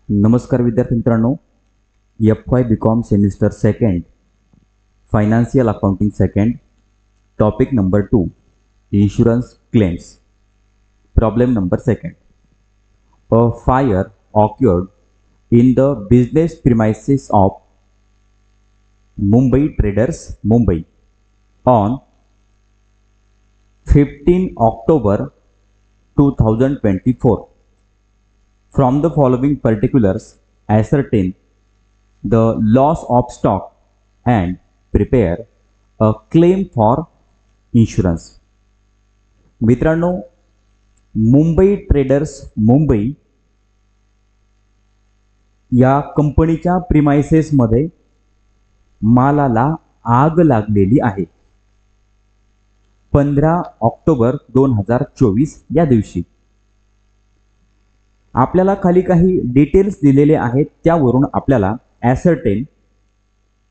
नमस्कार विद्यार्थी मित्रांनो, FY BCom semester second financial accounting second topic number 2 insurance claims. Problem number second. A fire occurred in the business premises of Mumbai Traders Mumbai on 15 October 2024. From the following particulars, ascertain the loss of stock and prepare a claim for insurance. मित्रांनो, Mumbai traders Mumbai या कंपनीच्या प्रिमाइसेसमध्ये मालाला आग लागलेली आहे. 15 October 2024 या दिवशी. आपल्याला खाली काही डिटेल्स दिलेले आहेत, त्यावरून आपल्याला ascertain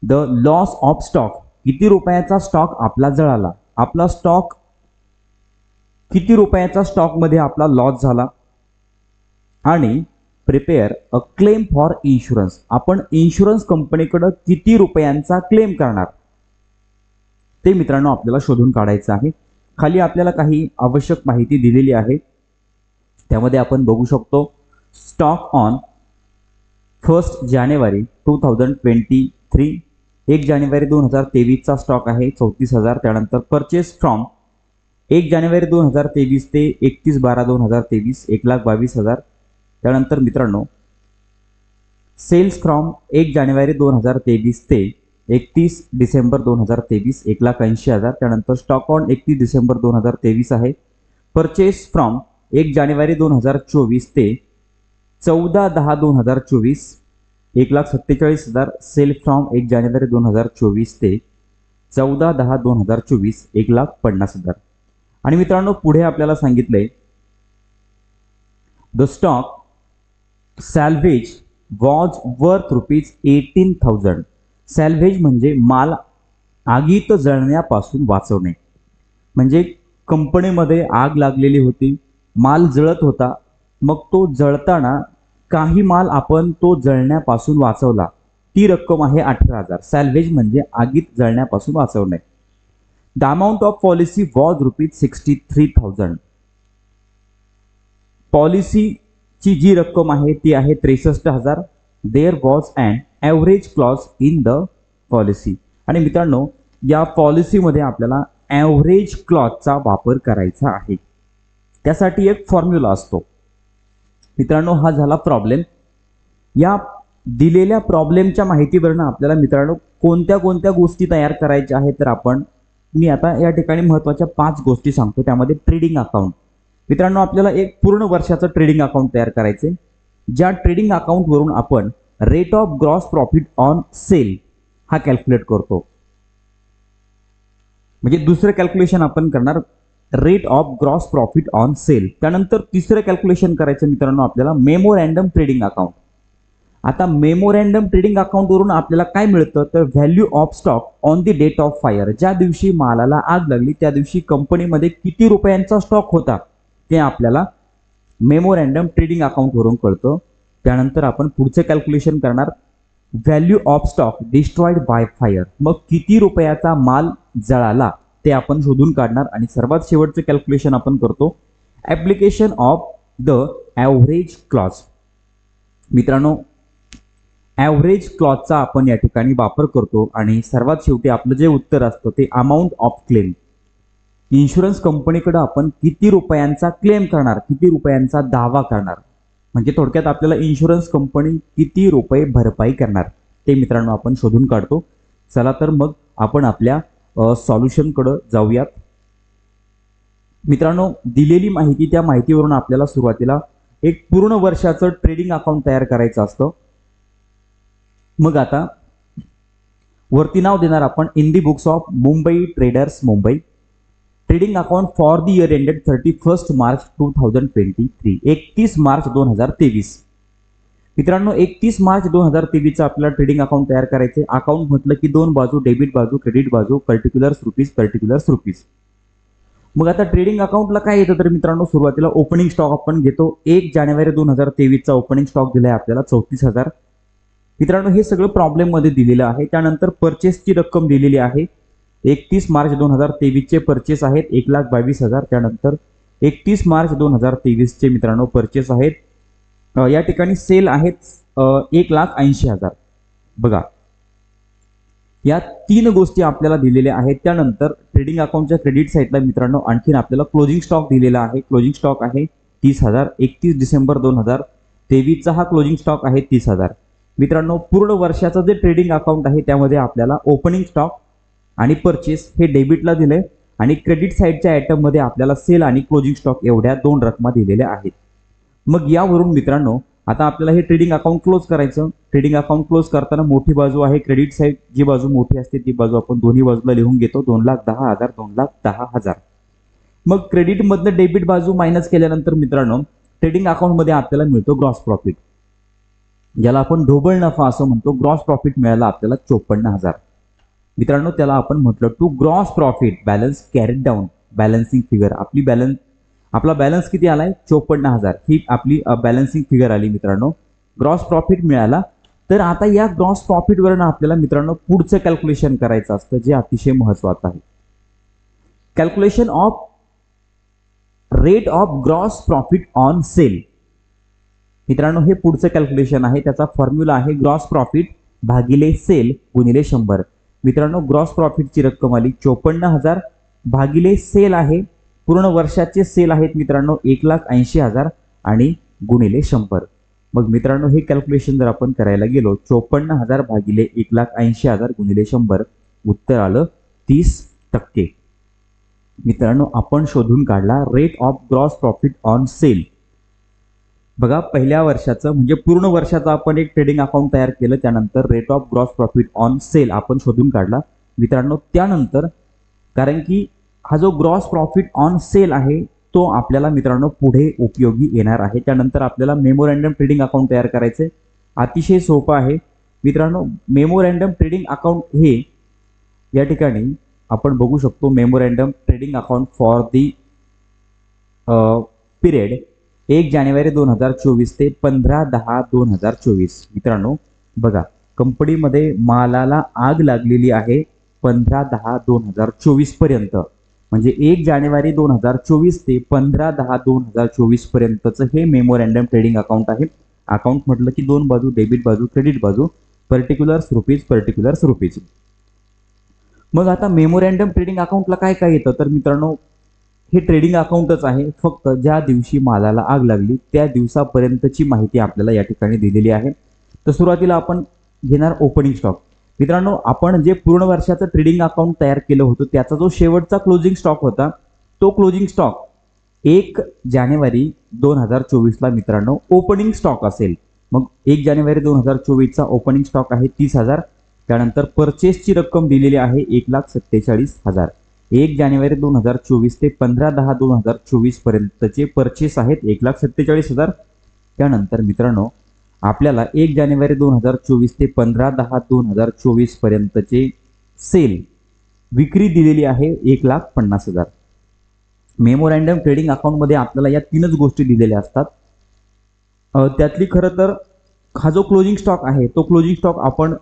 the loss of stock, किती रुपयाचा स्टॉक आपला जळाला, आपला स्टॉक किती रुपयाचा स्टॉकमध्ये आपला लॉस झाला, आणि prepare a claim for insurance, आपण इन्शुरन्स कंपनीकडे किती रुपयांचा क्लेम करणार ते मित्रांनो आपल्याला शोधून काढायचं आहे. खाली आपल्याला काही आवश्यक माहिती दिलेली आहे, त्यामध्ये आपण बघू शकतो स्टॉक ऑन 1 जानेवारी 2023, 1 जानेवारी 2023 चा स्टॉक आहे 34,000. त्यानंतर परचेस फ्रॉम 1 जानेवारी 2023 ते 31/12/2023 1,22,000. त्यानंतर मित्रांनो सेल्स फ्रॉम 1 जानेवारी 2023 ते 31 डिसेंबर 2023 1,80,000. त्यानंतर स्टॉक ऑन 31 डिसेंबर 2023 आहे. परचेस फ्रॉम 1 जानेवारी 2024 ते 14/10/2024 1,47,000. सेल फ्रॉम 1 जानेवारी 2024 ते 14/10/2024 1,50,000. आणि मित्रांनो पुढे आपल्याला सांगितले द स्टॉक सॅल्वेज वॉज वर्थ ₹18,000. सॅल्वेज म्हणजे माल आगीत जळण्यापासून वाचवणे. म्हणजे कंपनीमध्ये आग लागलेली होती, माल जळत होता, मग तो जळताना काही माल आपण तो जळण्यापासून वाचवला, ती रक्कम आहे 18,000. सॅल्वेज म्हणजे आगीत जळण्यापासून वाचवणे. The amount of policy was ₹63,000. पॉलिसीची जी रक्कम आहे ती आहे 63,000. There was and average clause in the policy. आणि मित्रांनो या पॉलिसीमध्ये आपल्याला ॲव्हरेज क्लॉजचा वापर करायचा आहे. त्यासाठी एक फॉर्म्युला असतो. मित्रांनो हा झाला प्रॉब्लेम. या दिलेल्या प्रॉब्लेमच्या माहितीवरून आपल्याला मित्रांनो कोणत्या कोणत्या गोष्टी तयार करायच्या आहेत, तर मी आता या ठिकाणी महत्त्वाच्या 5 गोष्टी सांगतो. त्यामध्ये ट्रेडिंग अकाउंट. मित्रांनो आपल्याला एक पूर्ण वर्षाचं ट्रेडिंग अकाउंट तयार करायचे, ज्या ट्रेडिंग अकाउंटवरून आपण rate of gross profit on sale हा कॅल्क्युलेट करतो. म्हणजे दुसरं कॅल्क्युलेशन आपण करणार rate of gross profit on sale. त्यानंतर तिसरं कॅल्क्युलेशन करायचं मित्रांनो आपल्याला मेमोरँडम ट्रेडिंग अकाउंट. आता मेमोरँडम ट्रेडिंग अकाउंटवरून आपल्याला काय मिळतं, तर value of stock on the date of fire. ज्या दिवशी मालाला आग लागली त्या दिवशी कंपनीमध्ये किती रुपयांचा स्टॉक होता ते आपल्याला मेमोरँडम ट्रेडिंग अकाउंटवरून कळतं. त्यानंतर आपण पुढचे कॅल्क्युलेशन करणार value of stock destroyed by fire. मग किती रुपयाचा माल जळाला ते आपण शोधून काढणार. आणि सर्वात शेवटचे कॅल्क्युलेशन आपण करतो application of the average clause. मित्रांनो ॲव्हरेज क्लॉजचा आपण या ठिकाणी वापर करतो. आणि सर्वात शेवटी आपलं जे उत्तर असतं ते अमाऊंट ऑफ क्लेम. इन्शुरन्स कंपनीकडे आपण किती रुपयांचा क्लेम करणार, किती रुपयांचा दावा करणार, म्हणजे थोडक्यात आपल्याला इन्शुरन्स कंपनी किती रुपये भरपाई करणार ते मित्रांनो आपण शोधून काढतो. चला तर मग आपण आपल्या सॉल्युशनकडे जाऊयात. मित्रांनो दिलेली माहिती, त्या माहितीवरून आपल्याला सुरुवातीला एक पूर्ण वर्षाचं ट्रेडिंग अकाउंट तयार करायचं असतं. मग आता वरती नाव देणार आपण in the books of Mumbai traders Mumbai trading account for the year ended 31 March 2023, 31 March 2023. मित्रांनो 31 मार्च 2023 आपल्याला ट्रेडिंग अकाउंट तयार करायचे. अकाउंट म्हटलं की दोन बाजू, डेबिट बाजू, क्रेडिट बाजू, पर्टिक्युलर्स रुपीज. मग आता ट्रेडिंग अकाउंटला काय येतं तर मित्रांनो, सुरुवातीला ओपनिंग स्टॉक आपण घेतो. 1 जानेवारी 2023 चा ओपनिंग स्टॉक दिलाय आपल्याला 34,000. मित्रांनो हे सगळं प्रॉब्लेम मध्ये दिलेलं आहे. त्यानंतर परचेसची रक्कम दिलेली आहे. 31 मार्च 2023 चे परचेस आहेत 1,22,000. त्यानंतर 31 मार्च 2023 चे मित्रांनो परचेस आहेत, या ठिकाणी सेल आहेत 1,80,000. बघा, या 3 गोष्टी आपल्याला दिलेल्या आहेत. त्यानंतर ट्रेडिंग अकाउंटच्या क्रेडिट साईडला मित्रांनो आणखीन आपल्याला क्लोजिंग स्टॉक दिलेला आहे. क्लोजिंग स्टॉक आहे 30,000. 31 डिसेंबर 2023 चा हा क्लोजिंग स्टॉक आहे 30,000. मित्रांनो पूर्ण वर्षाचं जे ट्रेडिंग अकाउंट आहे त्यामध्ये आपल्याला ओपनिंग स्टॉक आणि परचेस हे डेबिटला दिले आणि क्रेडिट साईडच्या आयटम मध्ये आपल्याला सेल आणि क्लोजिंग स्टॉक एवढ्या 2 रकमा दिलेल्या आहेत. मग यावरून मित्रांनो आता आपल्याला हे ट्रेडिंग अकाउंट क्लोज करायचं. ट्रेडिंग अकाउंट क्लोज करताना मोठी बाजू आहे क्रेडिट साईड, जी बाजू मोठी असते ती बाजू आपण दोन्ही बाजूला लिहून घेतो. 2,10,000 2,10,000. मग क्रेडिट मधनं डेबिट बाजू मायनस केल्यानंतर मित्रांनो ट्रेडिंग अकाउंट मध्ये आपल्याला मिळतो ग्रॉस प्रॉफिट, ज्याला आपण ढोबळ नफा असं म्हणतो. ग्रॉस प्रॉफिट मिळाला आपल्याला 54,000. मित्रांनो त्याला आपण म्हटलं to gross profit balance carried down balancing figure. आपला बॅलन्स किती आलाय 54,000. ही आपली बॅलन्सिंग फिगर आली मित्रांनो. ग्रॉस प्रॉफिट मिळाला. तर आता या ग्रॉस प्रॉफिट वरून आपल्याला मित्रांनो पुढचं कॅल्क्युलेशन करायचं असतं, जे अतिशय महत्त्वाचं आहे. Calculation of rate of gross profit on sale. मित्रांनो हे पुढचं कॅल्क्युलेशन आहे. त्याचा फॉर्म्युला आहे ग्रॉस प्रॉफिट भागिले सेल गुणिले 100. मित्रांनो ग्रॉस प्रॉफिटची रक्कम आली 54,000 भागिले सेल आहे, पूर्ण वर्षाचे सेल आहेत मित्रांनो 1,80,000 आणि गुणिले 100. मग मित्रांनो हे कॅल्क्युलेशन जर आपण करायला गेलो 54,000 भागिले 1,80,000 गुणिले 100, उत्तर आलं 30%. मित्रांनो आपण शोधून काढला rate of gross profit on sale. बघा पहिल्या वर्षाचं म्हणजे पूर्ण वर्षाचं आपण एक ट्रेडिंग अकाउंट तयार केलं. त्यानंतर rate of gross profit on sale आपण शोधून काढला मित्रांनो. त्यानंतर कारण की हा जो ग्रॉस प्रॉफिट ऑन सेल आहे तो आपल्याला मित्रांनो पुढे उपयोगी येणार आहे. त्यानंतर आपल्याला मेमोरँडम ट्रेडिंग अकाउंट तयार करायचे. अतिशय सोपं आहे मित्रांनो. मेमोरँडम ट्रेडिंग अकाउंट हे या ठिकाणी आपण बघू शकतो. Memorandum trading account for the period 1 जानेवारी 2024 ते 15/10/2024. मित्रांनो बघा कंपनीमध्ये मालाला आग लागलेली आहे 15/10/2024 पर्यंत. म्हणजे 1 जानेवारी 2024 ते 15/10/2024 पर्यंतचं हे मेमोरँडम ट्रेडिंग अकाउंट आहे. अकाउंट म्हटलं की 2 बाजू, डेबिट बाजू क्रेडिट बाजू, पर्टिक्युलर्स रुपीज. मग आता मेमोरँडम ट्रेडिंग अकाउंटला काय काय येतं तर मित्रांनो हे ट्रेडिंग अकाउंटच आहे. फक्त ज्या दिवशी मालाला आग लागली त्या दिवसापर्यंतची माहिती आपल्याला या ठिकाणी दिलेली आहे. तर सुरुवातीला आपण घेणार ओपनिंग स्टॉक. मित्रांनो आपण जे पूर्ण वर्षाचं ट्रेडिंग अकाउंट तयार केलं होतं त्याचा जो शेवटचा क्लोजिंग स्टॉक होता तो क्लोजिंग स्टॉक 1 जानेवारी 2024 ला मित्रांनो ओपनिंग स्टॉक असेल. मग 1 जानेवारी 2024 चा ओपनिंग स्टॉक आहे 30,000. त्यानंतर परचेसची रक्कम दिलेली आहे 1,47,000. 1 जानेवारी 2024 ते 15/10/2024 पर्यंतचे परचेस आहेत 1,47,000. त्यानंतर मित्रांनो आपल्याला 1 जानेवारी 2024 ते 15/10/2024 पर्यंतचे सेल विक्री दिलेली आहे 1,50,000. मेमोरँडम ट्रेडिंग अकाउंट मध्ये आपल्याला या 3च गोष्टी दिलेल्या असतात. त्यातली खरं तर हा जो क्लोजिंग स्टॉक आहे तो क्लोजिंग स्टॉक आपण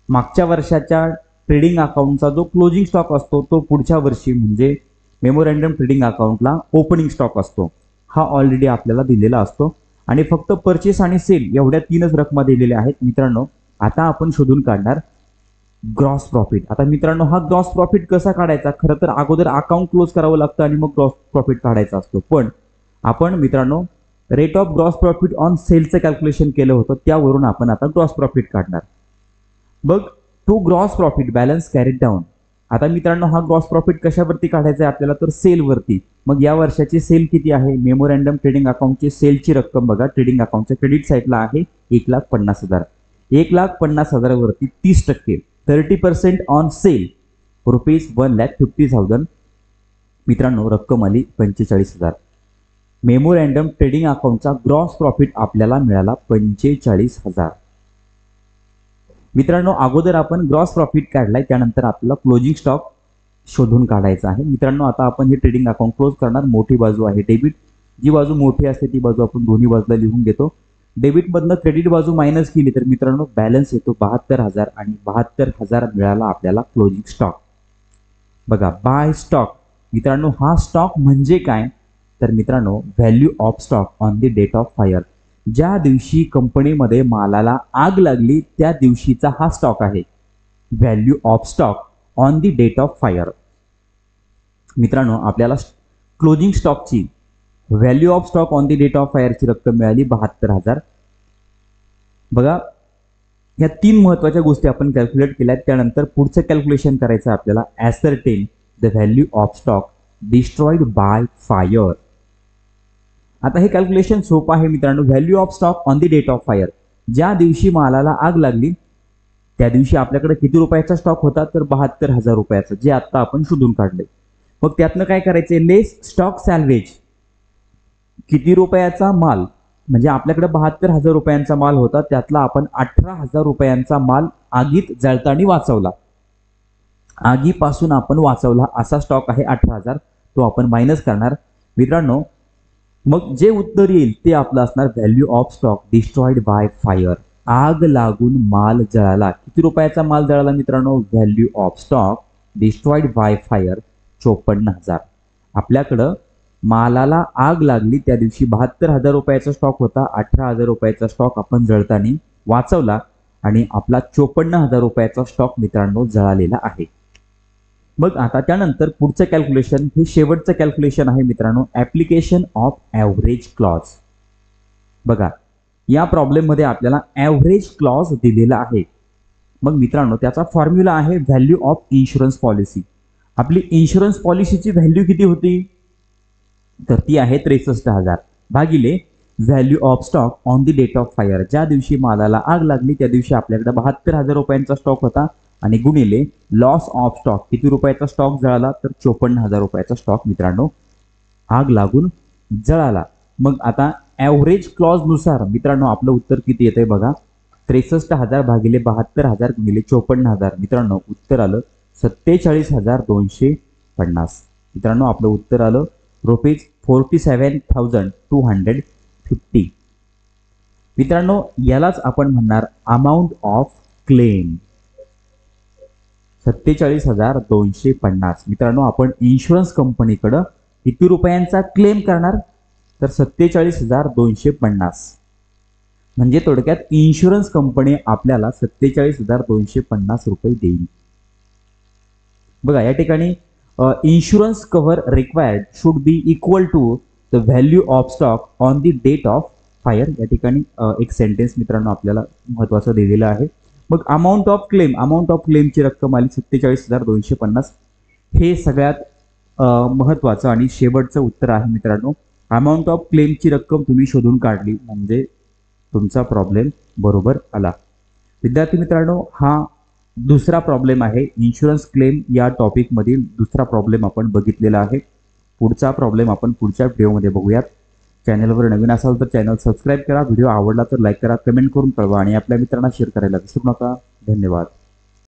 मागच्या वर्षाच्या ट्रेडिंग अकाउंटचा जो क्लोजिंग स्टॉक असतो तो पुढच्या वर्षी म्हणजे मेमोरँडम ट्रेडिंग अकाउंटला ओपनिंग स्टॉक असतो. हा ऑलरेडी आपल्याला दिलेला असतो आणि फक्त परचेस आणि सेल एवढ्या 3च रकमा दिलेल्या आहेत मित्रांनो. आता आपण शोधून काढणार ग्रॉस प्रॉफिट. आता मित्रांनो हा ग्रॉस प्रॉफिट कसा काढायचा, खरं तर अगोदर अकाउंट क्लोज करावं लागतं आणि मग ग्रॉस प्रॉफिट काढायचा असतो. पण आपण मित्रांनो rate of gross profit on सेलचं कॅल्क्युलेशन केलं होतं त्यावरून आपण आता ग्रॉस प्रॉफिट काढणार. बघ to gross profit balance carried down. आता मित्रांनो हा ग्रॉस प्रॉफिट कशावरती काढायचा आहे आपल्याला तर सेलवरती. मग या वर्षाची सेल किती आहे, मेमोरँडम ट्रेडिंग अकाउंटची सेलची रक्कम बघा ट्रेडिंग अकाउंटच्या क्रेडिट साईडला आहे 1,50,000. 1,50,000 वरती 30% 30% ऑन सेल ₹1,50,000. मित्रांनो रक्कम आली 45,000. मेमोरँडम ट्रेडिंग अकाउंटचा ग्रॉस प्रॉफिट आपल्याला मिळाला 45,000. मित्रांनो अगोदर आपण ग्रॉस प्रॉफिट काढलाय त्यानंतर आपल्याला क्लोजिंग स्टॉक शोधून काढायचं आहे मित्रांनो. आता आपण हे ट्रेडिंग अकाउंट क्लोज करणार. मोठी बाजू आहे डेबिट, जी बाजू मोठी असते ती बाजू आपण दोन्ही बाजूला लिहून घेतो. डेबिटमधनं क्रेडिट बाजू मायनस केली तर मित्रांनो बॅलन्स येतो 72,000 आणि 72,000 मिळाला आपल्याला क्लोजिंग स्टॉक. बघा बाय स्टॉक मित्रांनो, हा स्टॉक म्हणजे काय तर मित्रांनो value of stock on the date of fire. ज्या दिवशी कंपनीमध्ये मालाला आग लागली त्या दिवशीचा हा स्टॉक आहे. Value of stock on the date of fire. मित्रांनो आपल्याला क्लोजिंग स्टॉकची value of stock on the date of फायरची रक्कम मिळाली 72,000. बघा या तीन महत्त्वाच्या गोष्टी आपण कॅल्क्युलेट केल्यात. त्यानंतर पुढचं कॅल्क्युलेशन करायचं आपल्याला ascertain the value of stock destroyed by fire. आता हे कॅल्क्युलेशन सोपं आहे मित्रांनो. Value of stock on the date of fire, ज्या दिवशी मालाला आग लागली त्या दिवशी आपल्याकडे किती रुपयाचा स्टॉक होता तर 72,000 रुपयाचा, जे आता आपण शोधून काढले. मग त्यातनं काय करायचे, लेस स्टॉक सॅल्वेज. किती रुपयाचा माल, म्हणजे आपल्याकडे 72,000 रुपयांचा माल होता, त्यातला आपण 18,000 रुपयांचा माल आगीत जळताना वाचवला. आगीपासून आपण वाचवला असा स्टॉक आहे 18,000, तो आपण मायनस करणार मित्रांनो. मग जे उत्तर येईल ते आपलं असणार value of stock destroyed by fire. आग लागून माल जळाला. किती रुपयाचा माल जळाला मित्रांनो, value of stock destroyed by fire 54,000. आपल्याकडं मालाला आग लागली त्या दिवशी 72,000 रुपयाचा स्टॉक होता, 18,000 रुपयाचा स्टॉक आपण जळताना वाचवला आणि आपला 54,000 रुपयाचा स्टॉक मित्रांनो जळालेला आहे. मग आता त्यानंतर पुढचं कॅल्क्युलेशन, हे शेवटचं कॅल्क्युलेशन आहे मित्रांनो, ॲप्लिकेशन ऑफ ॲव्हरेज क्लॉज. बघा या प्रॉब्लेममध्ये आपल्याला ॲव्हरेज क्लॉज दिलेला आहे. मग मित्रांनो त्याचा फॉर्म्युला आहे व्हॅल्यू ऑफ इन्शुरन्स पॉलिसी. आपली इन्शुरन्स पॉलिसीची व्हॅल्यू किती होती तर ती आहे 63,000 भागिले value of stock on the date of fire. ज्या दिवशी मालाला आग लागली त्या दिवशी आपल्याकडे 72,000 रुपयांचा स्टॉक होता आणि गुणिले लॉस ऑफ स्टॉक, किती रुपयाचा स्टॉक जळाला तर 54,000 रुपयाचा स्टॉक मित्रांनो आग लागून जळाला. मग आता ॲव्हरेज क्लॉज नुसार मित्रांनो आपलं उत्तर किती येतंय बघा, 63,000 भागिले 72,000 गुणिले 54,000 मित्रांनो उत्तर आलं 47,250. मित्रांनो आपलं उत्तर आलं ₹47,250. मित्रांनो यालाच आपण म्हणणार अमाऊंट ऑफ क्लेम, 47,250. मित्रांनो आपण इन्शुरन्स कंपनीकडे किती रुपयांचा क्लेम करणार तर 47,250. म्हणजे थोडक्यात इन्शुरन्स कंपनी आपल्याला 47,250 रुपये देईल. बघा या ठिकाणी insurance cover required should be equal to the value of stock on the date of fire. या ठिकाणी एक सेंटेन्स मित्रांनो आपल्याला महत्त्वाचं दिलेलं आहे. मग अमाऊंट ऑफ क्लेमची रक्कम आली 47,250. हे सगळ्यात महत्त्वाचं आणि शेवटचं उत्तर आहे मित्रांनो. अमाऊंट ऑफ क्लेमची रक्कम तुम्ही शोधून काढली म्हणजे तुमचा प्रॉब्लेम बरोबर आला. विद्यार्थी मित्रांनो हा दुसरा प्रॉब्लेम आहे. इन्शुरन्स क्लेम या टॉपिकमधील दुसरा प्रॉब्लेम आपण बघितलेला आहे. पुढचा प्रॉब्लेम आपण पुढच्या व्हिडिओमध्ये बघूयात. चॅनलवर नवीन असाल तर चॅनल सबस्क्राईब करा. व्हिडिओ आवडला तर लाईक करा, कमेंट करून कळवा आणि आपल्या मित्रांना शेअर करायला विसरू नका. धन्यवाद.